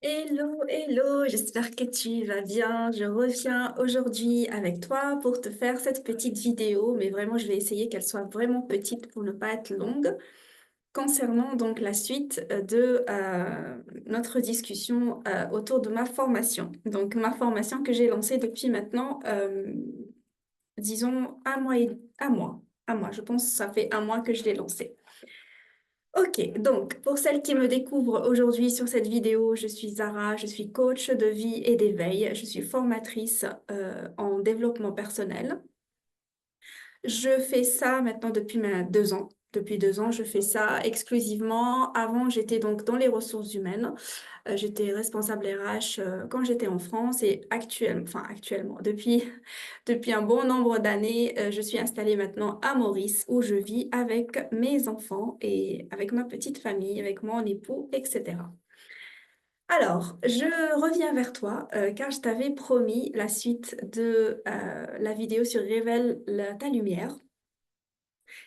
Hello, hello, j'espère que tu vas bien. Je reviens aujourd'hui avec toi pour te faire cette petite vidéo, mais vraiment, je vais essayer qu'elle soit vraiment petite pour ne pas être longue, concernant donc la suite de notre discussion autour de ma formation. Donc, ma formation que j'ai lancée depuis maintenant, disons, un mois. Je pense que ça fait un mois que je l'ai lancée. Ok, donc pour celles qui me découvrent aujourd'hui sur cette vidéo, je suis Zara, je suis coach de vie et d'éveil, je suis formatrice en développement personnel. Je fais ça maintenant depuis 2 ans. Depuis 2 ans, je fais ça exclusivement. Avant, j'étais donc dans les ressources humaines. J'étais responsable RH quand j'étais en France et actuellement, depuis un bon nombre d'années, je suis installée maintenant à Maurice où je vis avec mes enfants et avec ma petite famille, avec mon époux, etc. Alors, je reviens vers toi car je t'avais promis la suite de la vidéo sur ta lumière.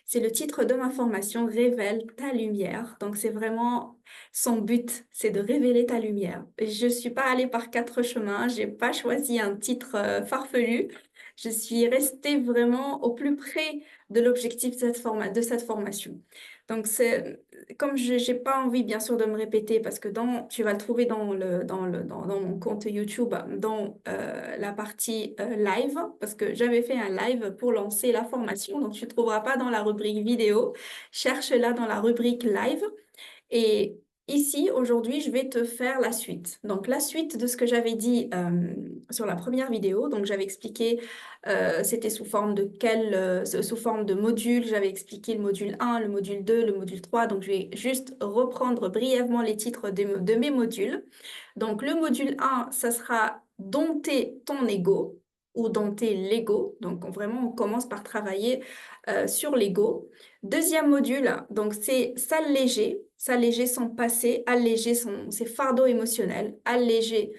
C'est le titre de ma formation, Révèle ta lumière. Donc, c'est vraiment son but, c'est de révéler ta lumière. Je ne suis pas allée par quatre chemins, je n'ai pas choisi un titre farfelu. Je suis restée vraiment au plus près de l'objectif de cette formation. Donc, comme je n'ai pas envie, bien sûr, de me répéter, parce que tu vas le trouver dans mon compte YouTube, dans la partie live, parce que j'avais fait un live pour lancer la formation. Donc, tu ne trouveras pas dans la rubrique vidéo. Cherche-la dans la rubrique live. Et ici, aujourd'hui, je vais te faire la suite. Donc, la suite de ce que j'avais dit sur la première vidéo. Donc, j'avais expliqué, c'était sous forme de module. J'avais expliqué le module 1, le module 2, le module 3. Donc, je vais juste reprendre brièvement les titres de mes modules. Donc, le module 1, ça sera dompter ton ego ou dompter l'ego. Donc, vraiment, on commence par travailler sur l'ego. Deuxième module, donc c'est s'alléger son passé, alléger ses fardeaux émotionnels, alléger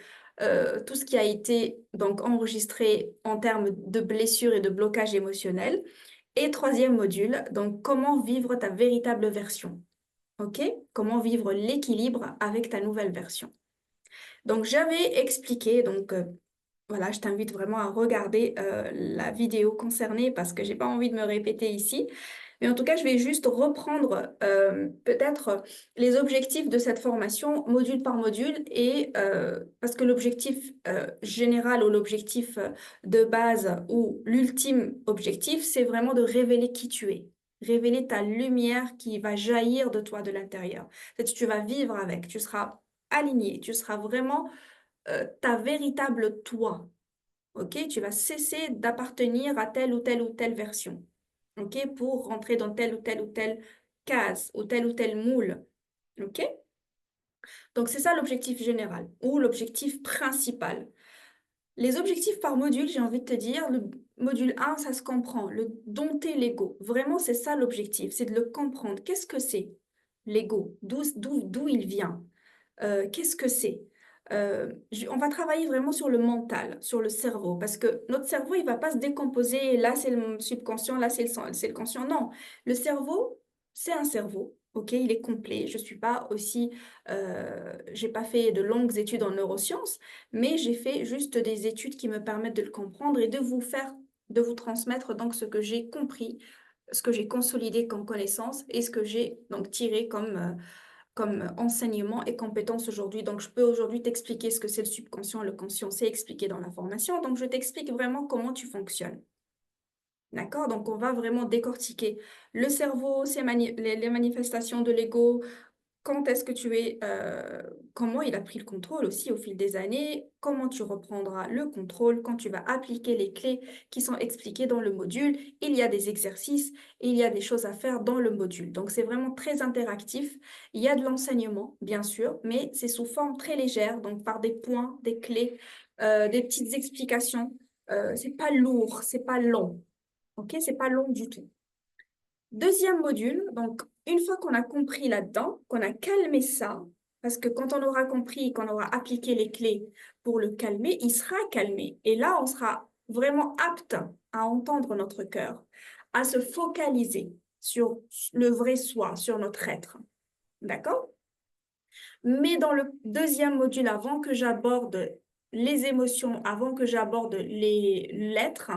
tout ce qui a été donc enregistré en termes de blessures et de blocages émotionnels. Et troisième module, donc comment vivre ta véritable version. OK? Comment vivre l'équilibre avec ta nouvelle version. Donc j'avais expliqué, voilà, je t'invite vraiment à regarder la vidéo concernée parce que j'ai pas envie de me répéter ici. Mais en tout cas, je vais juste reprendre peut-être les objectifs de cette formation module par module et parce que l'objectif général ou l'objectif de base ou l'ultime objectif, c'est vraiment de révéler qui tu es, révéler ta lumière qui va jaillir de toi de l'intérieur. C'est-à-dire que tu vas vivre avec, tu seras aligné, tu seras vraiment ta véritable toi. OK? Tu vas cesser d'appartenir à telle ou telle version. OK? Pour rentrer dans telle ou telle case ou tel moule. OK? Donc, c'est ça l'objectif général ou l'objectif principal. Les objectifs par module, j'ai envie de te dire, le module 1, ça se comprend, le dompter l'ego. Vraiment, c'est ça l'objectif, c'est de le comprendre. Qu'est-ce que c'est l'ego? D'où il vient? Qu'est-ce que c'est? On va travailler vraiment sur le mental, sur le cerveau, parce que notre cerveau, il va pas se décomposer. Là, c'est le subconscient, là, c'est le conscient. Non, le cerveau, c'est un cerveau. OK, il est complet. Je suis pas aussi, j'ai pas fait de longues études en neurosciences, mais j'ai fait juste des études qui me permettent de le comprendre et de vous transmettre donc ce que j'ai compris, ce que j'ai consolidé comme connaissance et ce que j'ai donc tiré comme enseignement et compétences aujourd'hui. Donc, je peux aujourd'hui t'expliquer ce que c'est le subconscient, le conscient, c'est expliqué dans la formation. Donc, je t'explique vraiment comment tu fonctionnes. D'accord? Donc, on va vraiment décortiquer le cerveau, les manifestations de l'ego, quand est-ce que comment il a pris le contrôle aussi au fil des années, comment tu reprendras le contrôle quand tu vas appliquer les clés qui sont expliquées dans le module. Il y a des exercices, il y a des choses à faire dans le module. Donc, c'est vraiment très interactif. Il y a de l'enseignement, bien sûr, mais c'est sous forme très légère, donc par des points, des clés, des petites explications. C'est pas lourd, c'est pas long. OK? C'est pas long du tout. Deuxième module, donc une fois qu'on a compris là-dedans, qu'on a calmé ça, parce que quand on aura compris, qu'on aura appliqué les clés pour le calmer, il sera calmé. Et là, on sera vraiment apte à entendre notre cœur, à se focaliser sur le vrai soi, sur notre être. D'accord? Mais dans le deuxième module, avant que j'aborde les émotions, avant que j'aborde les lettres,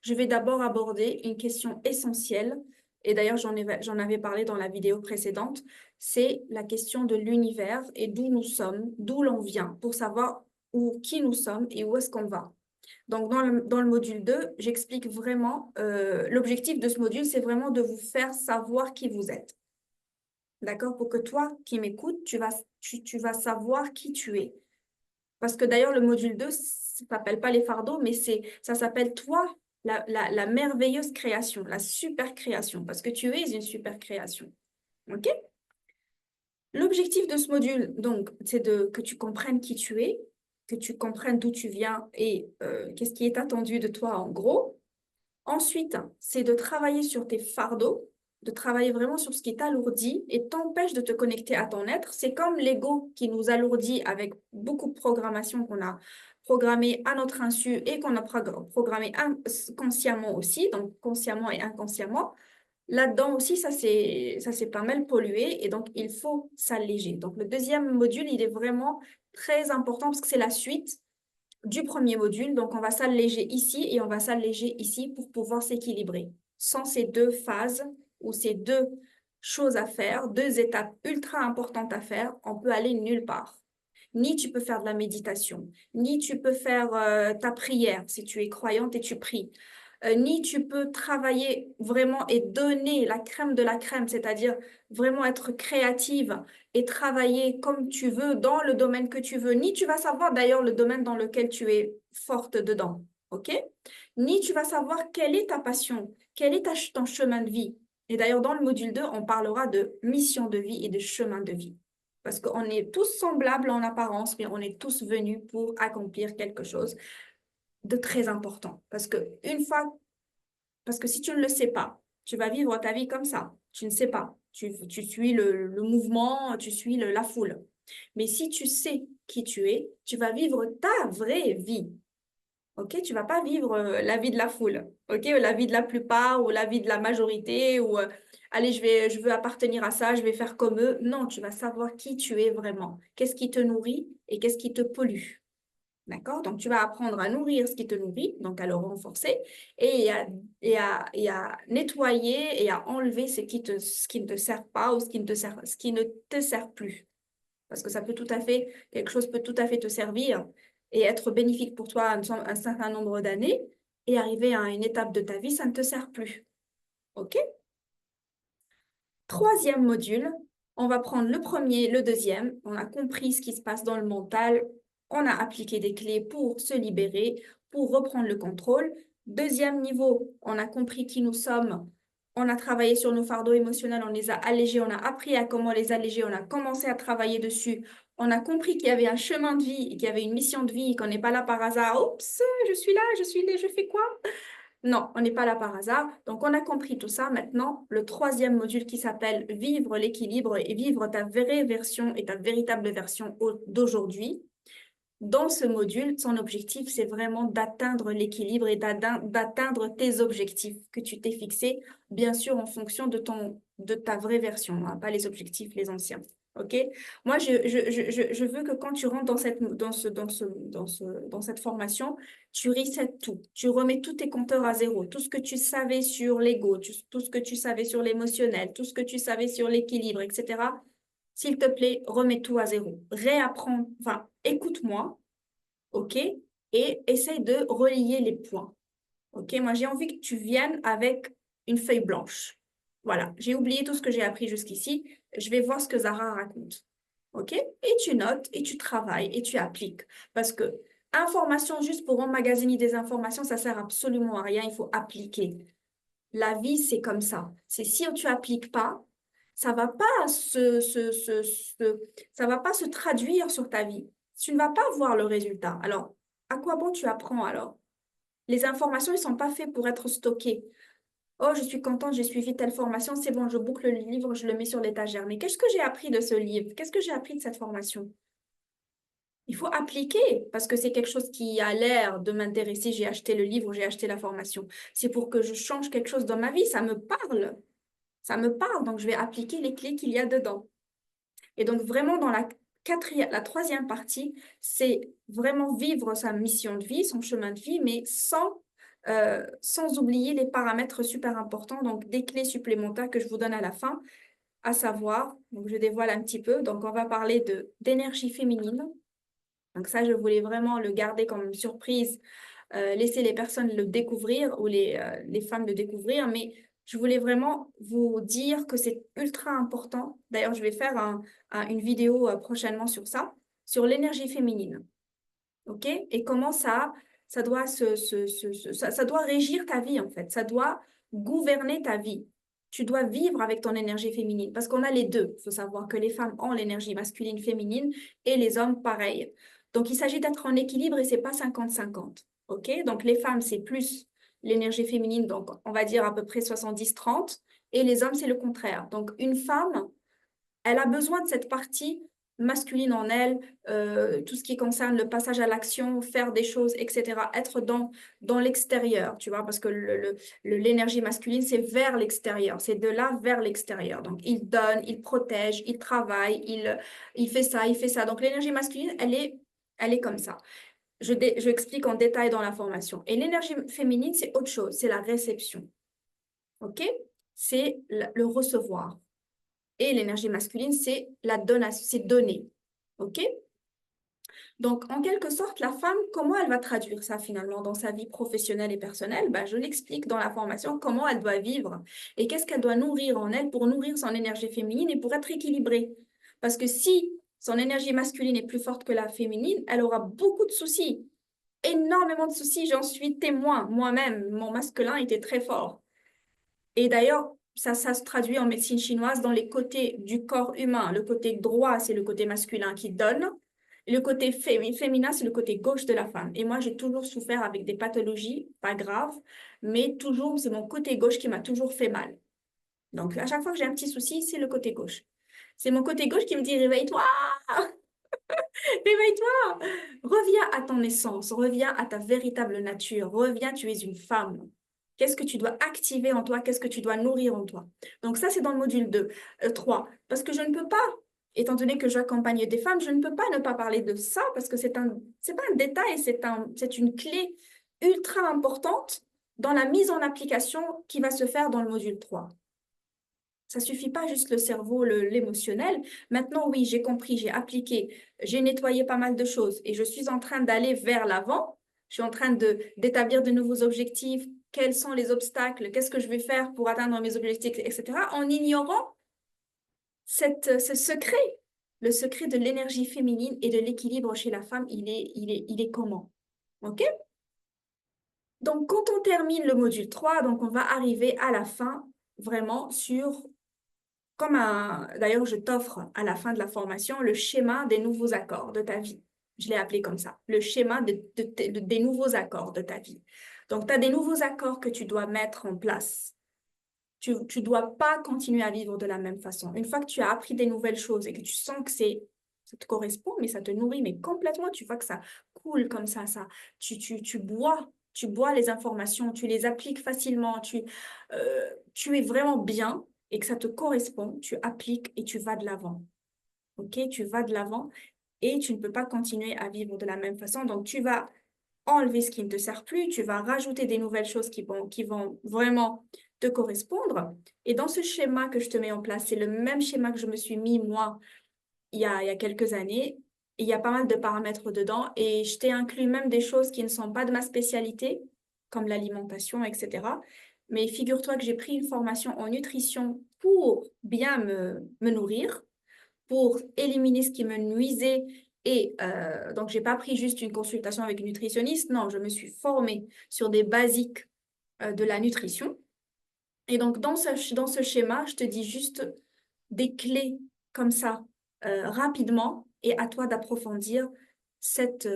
je vais d'abord aborder une question essentielle. Et d'ailleurs, j'en avais parlé dans la vidéo précédente. C'est la question de l'univers et d'où nous sommes, d'où l'on vient, pour savoir qui nous sommes et où est-ce qu'on va. Donc, dans le module 2, j'explique vraiment, l'objectif de ce module, c'est vraiment de vous faire savoir qui vous êtes. D'accord? Pour que toi qui m'écoutes, tu vas savoir qui tu es. Parce que d'ailleurs, le module 2, ça s'appelle pas les fardeaux, mais ça s'appelle toi, la merveilleuse création, la super création, parce que tu es une super création. OK? L'objectif de ce module, donc, c'est que tu comprennes qui tu es, que tu comprennes d'où tu viens et qu'est-ce qui est attendu de toi en gros. Ensuite, c'est de travailler sur tes fardeaux, de travailler vraiment sur ce qui t'alourdit et t'empêche de te connecter à ton être. C'est comme l'ego qui nous alourdit avec beaucoup de programmation qu'on a programmé à notre insu et qu'on a programmé consciemment aussi, donc consciemment et inconsciemment. Là-dedans aussi, ça s'est pas mal pollué et donc il faut s'alléger. Donc le deuxième module, il est vraiment très important parce que c'est la suite du premier module. Donc, on va s'alléger ici et on va s'alléger ici pour pouvoir s'équilibrer. Sans ces deux phases ou ces deux choses à faire, deux étapes ultra importantes à faire, on peut aller nulle part. Ni tu peux faire de la méditation, ni tu peux faire ta prière si tu es croyante et tu pries. Ni tu peux travailler vraiment et donner la crème de la crème, c'est-à-dire vraiment être créative et travailler comme tu veux dans le domaine que tu veux. Ni tu vas savoir d'ailleurs le domaine dans lequel tu es forte dedans, ok? Ni tu vas savoir quelle est ta passion, quel est ton chemin de vie. Et d'ailleurs, dans le module 2, on parlera de mission de vie et de chemin de vie. Parce qu'on est tous semblables en apparence, mais on est tous venus pour accomplir quelque chose de très important. Parce que si tu ne le sais pas, tu vas vivre ta vie comme ça. Tu ne sais pas. Tu suis le mouvement, tu suis la foule. Mais si tu sais qui tu es, tu vas vivre ta vraie vie. OK? Tu vas pas vivre la vie de la foule. OK? Ou la vie de la plupart ou la vie de la majorité ou allez, je veux appartenir à ça, je vais faire comme eux. Non, tu vas savoir qui tu es vraiment. Qu'est-ce qui te nourrit et qu'est-ce qui te pollue. D'accord? Donc, tu vas apprendre à nourrir ce qui te nourrit, donc à le renforcer, et à nettoyer et à enlever ce qui ne te sert pas ou ce qui ne te sert plus. Parce que ça peut tout à fait, quelque chose peut tout à fait te servir et être bénéfique pour toi un certain nombre d'années, et arriver à une étape de ta vie, ça ne te sert plus. OK? Troisième module, on va prendre le premier, le deuxième. On a compris ce qui se passe dans le mental. On a appliqué des clés pour se libérer, pour reprendre le contrôle. Deuxième niveau, on a compris qui nous sommes. On a travaillé sur nos fardeaux émotionnels, on les a allégés, on a appris à comment les alléger, on a commencé à travailler dessus. On a compris qu'il y avait un chemin de vie, qu'il y avait une mission de vie, qu'on n'est pas là par hasard. Oups, je suis là, je fais quoi? Non, on n'est pas là par hasard. Donc, on a compris tout ça. Maintenant, le troisième module qui s'appelle Vivre l'équilibre et vivre ta vraie version et ta véritable version d'aujourd'hui. Dans ce module, son objectif, c'est vraiment d'atteindre l'équilibre et d'atteindre tes objectifs que tu t'es fixés, bien sûr, en fonction de ta vraie version, hein, pas les objectifs, les anciens. OK? Moi, je veux que quand tu rentres dans cette formation, tu resets tout. Tu remets tous tes compteurs à zéro. Tout ce que tu savais sur l'ego, tout ce que tu savais sur l'émotionnel, tout ce que tu savais sur l'équilibre, etc. S'il te plaît, remets tout à zéro. Réapprends, enfin, écoute-moi, OK? Et essaye de relier les points. OK? Moi, j'ai envie que tu viennes avec une feuille blanche. Voilà, j'ai oublié tout ce que j'ai appris jusqu'ici. Je vais voir ce que Zara raconte. OK? Et tu notes, et tu travailles, et tu appliques. Parce que information juste pour emmagasiner des informations, ça sert absolument à rien. Il faut appliquer. La vie, c'est comme ça. C'est si tu appliques pas, ça va pas ça va pas se traduire sur ta vie. Tu ne vas pas voir le résultat. Alors, à quoi bon tu apprends alors? Les informations, ils sont pas faits pour être stockées. Oh, je suis contente, j'ai suivi telle formation, c'est bon, je boucle le livre, je le mets sur l'étagère. Mais qu'est-ce que j'ai appris de ce livre? Qu'est-ce que j'ai appris de cette formation? Il faut appliquer parce que c'est quelque chose qui a l'air de m'intéresser. J'ai acheté le livre, j'ai acheté la formation. C'est pour que je change quelque chose dans ma vie. Ça me parle. Ça me parle, donc je vais appliquer les clés qu'il y a dedans. Et donc vraiment la troisième partie, c'est vraiment vivre sa mission de vie, son chemin de vie, mais sans oublier les paramètres super importants, donc des clés supplémentaires que je vous donne à la fin, à savoir, donc je dévoile un petit peu, donc on va parler d'énergie féminine. Donc ça, je voulais vraiment le garder comme surprise, laisser les personnes le découvrir ou les femmes le découvrir, mais je voulais vraiment vous dire que c'est ultra important. D'ailleurs, je vais faire une vidéo prochainement sur ça, sur l'énergie féminine. OK? Et comment ça doit ça doit régir ta vie, en fait. Ça doit gouverner ta vie. Tu dois vivre avec ton énergie féminine parce qu'on a les deux. Il faut savoir que les femmes ont l'énergie masculine, féminine et les hommes, pareil. Donc, il s'agit d'être en équilibre et c'est pas 50-50. OK? Donc, les femmes, c'est plus l'énergie féminine, donc on va dire à peu près 70-30. Et les hommes, c'est le contraire. Donc, une femme, elle a besoin de cette partie masculine en elle, tout ce qui concerne le passage à l'action, faire des choses, etc. Être dans l'extérieur, tu vois, parce que l'énergie masculine, c'est vers l'extérieur, c'est de là vers l'extérieur. Donc, il donne, il protège, il travaille, il fait ça, il fait ça. Donc, l'énergie masculine, elle est comme ça. Je explique en détail dans la formation. Et l'énergie féminine, c'est autre chose, c'est la réception. OK? C'est le recevoir. Et l'énergie masculine, c'est la donation, c'est donner. OK? Donc, en quelque sorte, la femme, comment elle va traduire ça finalement dans sa vie professionnelle et personnelle? Ben, je l'explique dans la formation comment elle doit vivre et qu'est-ce qu'elle doit nourrir en elle pour nourrir son énergie féminine et pour être équilibrée. Parce que si son énergie masculine est plus forte que la féminine, elle aura beaucoup de soucis, énormément de soucis, j'en suis témoin. Moi-même, mon masculin était très fort. Et d'ailleurs, ça se traduit en médecine chinoise dans les côtés du corps humain. Le côté droit, c'est le côté masculin qui donne. Et le côté féminin, c'est le côté gauche de la femme. Et moi, j'ai toujours souffert avec des pathologies, pas graves, mais toujours, c'est mon côté gauche qui m'a toujours fait mal. Donc, à chaque fois que j'ai un petit souci, c'est le côté gauche. C'est mon côté gauche qui me dit, réveille-toi, réveille-toi, reviens à ton essence, reviens à ta véritable nature, reviens, tu es une femme. Qu'est-ce que tu dois activer en toi? Qu'est-ce que tu dois nourrir en toi? Donc ça, c'est dans le module 2, 3. Parce que je ne peux pas, étant donné que j'accompagne des femmes, je ne peux pas ne pas parler de ça parce que c'est pas un détail, c'est une clé ultra importante dans la mise en application qui va se faire dans le module 3. Ça suffit pas juste le cerveau, l'émotionnel. Maintenant, oui, j'ai compris, j'ai appliqué, j'ai nettoyé pas mal de choses et je suis en train d'aller vers l'avant. Je suis en train d'établir de nouveaux objectifs. Quels sont les obstacles? Qu'est-ce que je vais faire pour atteindre mes objectifs, etc. En ignorant ce secret. Le secret de l'énergie féminine et de l'équilibre chez la femme, il est comment? OK? Donc, quand on termine le module 3, donc on va arriver à la fin vraiment sur d'ailleurs, je t'offre à la fin de la formation le schéma des nouveaux accords de ta vie. Je l'ai appelé comme ça, le schéma des nouveaux accords de ta vie. Donc, tu as des nouveaux accords que tu dois mettre en place. Tu ne dois pas continuer à vivre de la même façon. Une fois que tu as appris des nouvelles choses et que tu sens que ça te correspond, mais ça te nourrit, mais complètement, tu vois que ça coule comme ça. Tu bois les informations, tu les appliques facilement, tu es vraiment bien et que ça te correspond, tu appliques et tu vas de l'avant. OK? Tu vas de l'avant et tu ne peux pas continuer à vivre de la même façon. Donc, tu vas enlever ce qui ne te sert plus, tu vas rajouter des nouvelles choses qui vont vraiment te correspondre. Et dans ce schéma que je te mets en place, c'est le même schéma que je me suis mis, moi, il y a quelques années. Il y a pas mal de paramètres dedans et je t'ai inclus même des choses qui ne sont pas de ma spécialité, comme l'alimentation, etc. Mais figure-toi que j'ai pris une formation en nutrition pour bien me nourrir, pour éliminer ce qui me nuisait. Et donc, j'ai pas pris juste une consultation avec une nutritionniste. Non, je me suis formée sur des basiques de la nutrition. Et donc, dans ce schéma, je te dis juste des clés comme ça, rapidement, et à toi d'approfondir cette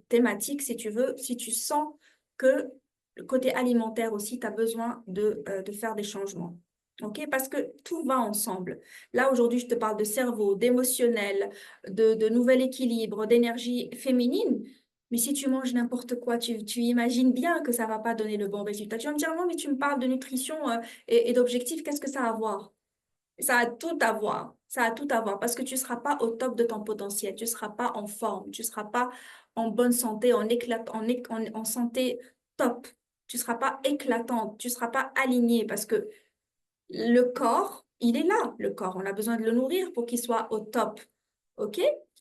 thématique si tu veux, si tu sens que le côté alimentaire aussi, tu as besoin de faire des changements. OK? Parce que tout va ensemble. Là, aujourd'hui, je te parle de cerveau, d'émotionnel, de nouvel équilibre, d'énergie féminine. Mais si tu manges n'importe quoi, tu imagines bien que ça va pas donner le bon résultat. Tu vas me dire, non, mais tu me parles de nutrition et d'objectifs, qu'est-ce que ça a à voir? Ça a tout à voir. Ça a tout à voir parce que tu ne seras pas au top de ton potentiel. Tu ne seras pas en forme. Tu ne seras pas en bonne santé, en santé top. Tu ne seras pas éclatante. Tu ne seras pas alignée parce que le corps, il est là, le corps. On a besoin de le nourrir pour qu'il soit au top. OK?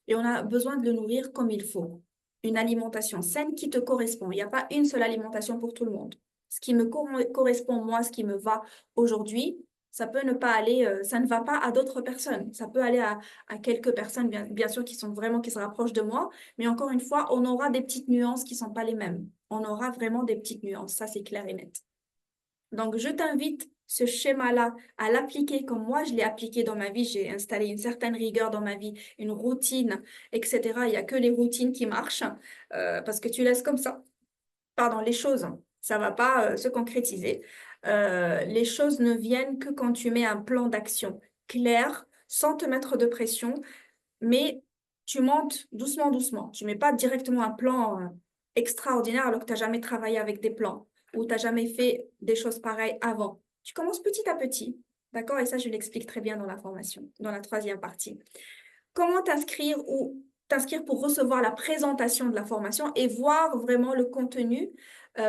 Et on a besoin de le nourrir comme il faut. Une alimentation saine qui te correspond. Il n'y a pas une seule alimentation pour tout le monde. Ce qui me correspond, moi, ce qui me va aujourd'hui, ça peut ne pas aller, ça ne va pas à d'autres personnes. Ça peut aller à quelques personnes, bien sûr, qui sont vraiment, qui se rapprochent de moi. Mais encore une fois, on aura des petites nuances qui ne sont pas les mêmes. On aura vraiment des petites nuances. Ça, c'est clair et net. Donc, je t'invite ce schéma-là à l'appliquer comme moi, je l'ai appliqué dans ma vie. J'ai installé une certaine rigueur dans ma vie, une routine, etc. Il n'y a que les routines qui marchent parce que tu laisses comme ça. Pardon, les choses, ça ne va pas se concrétiser. Les choses ne viennent que quand tu mets un plan d'action clair, sans te mettre de pression, mais tu montes doucement, doucement. Tu ne mets pas directement un plan extraordinaire alors que tu n'as jamais travaillé avec des plans ou tu n'as jamais fait des choses pareilles avant. Tu commences petit à petit, d'accord? Et ça, je l'explique très bien dans la formation, dans la troisième partie. Comment t'inscrire pour recevoir la présentation de la formation et voir vraiment le contenu,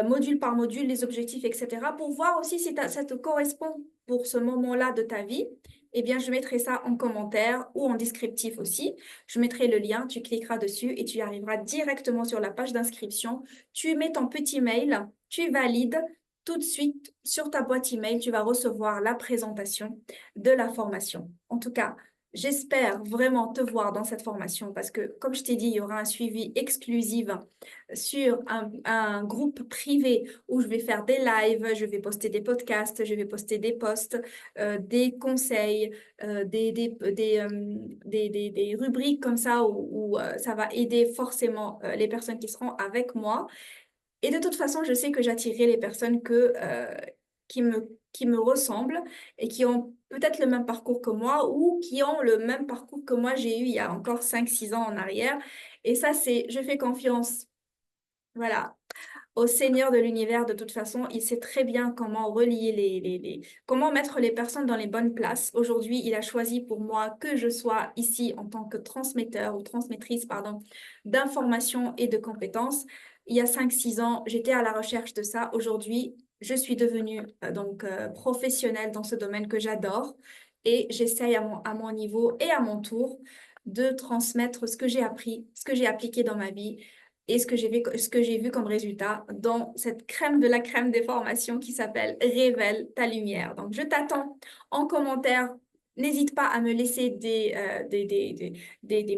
module par module, les objectifs, etc., pour voir aussi si ça te correspond pour ce moment-là de ta vie. Eh bien, je mettrai ça en commentaire ou en descriptif aussi. Je mettrai le lien, tu cliqueras dessus et tu arriveras directement sur la page d'inscription. Tu mets ton petit mail, tu valides. Tout de suite, sur ta boîte email, tu vas recevoir la présentation de la formation. En tout cas, j'espère vraiment te voir dans cette formation parce que, comme je t'ai dit, il y aura un suivi exclusif sur un groupe privé où je vais faire des lives, je vais poster des podcasts, je vais poster des posts, des conseils, des rubriques comme ça où ça va aider forcément les personnes qui seront avec moi. Et de toute façon, je sais que j'attirerai les personnes qui me ressemblent et qui ont peut-être le même parcours que moi ou qui ont le même parcours que moi j'ai eu il y a encore 5 6 ans en arrière. Et ça, je fais confiance, voilà, au Seigneur de l'univers. De toute façon, il sait très bien comment relier comment mettre les personnes dans les bonnes places. Aujourd'hui, il a choisi pour moi que je sois ici en tant que transmetteur ou transmettrice, pardon, d'informations et de compétences. Il y a 5 6 ans, j'étais à la recherche de ça. Aujourd'hui, je suis devenue professionnelle dans ce domaine que j'adore et j'essaye à mon niveau et à mon tour de transmettre ce que j'ai appris, ce que j'ai appliqué dans ma vie et ce que j'ai vu comme résultat dans cette crème de la crème des formations qui s'appelle Révèle ta lumière. Donc, je t'attends en commentaire. N'hésite pas à me laisser des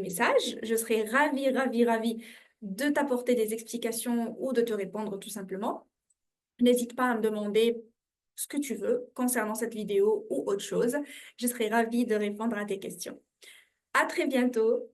messages. Je serai ravie, ravie, ravie de t'apporter des explications ou de te répondre tout simplement. N'hésite pas à me demander ce que tu veux concernant cette vidéo ou autre chose. Je serai ravie de répondre à tes questions. À très bientôt.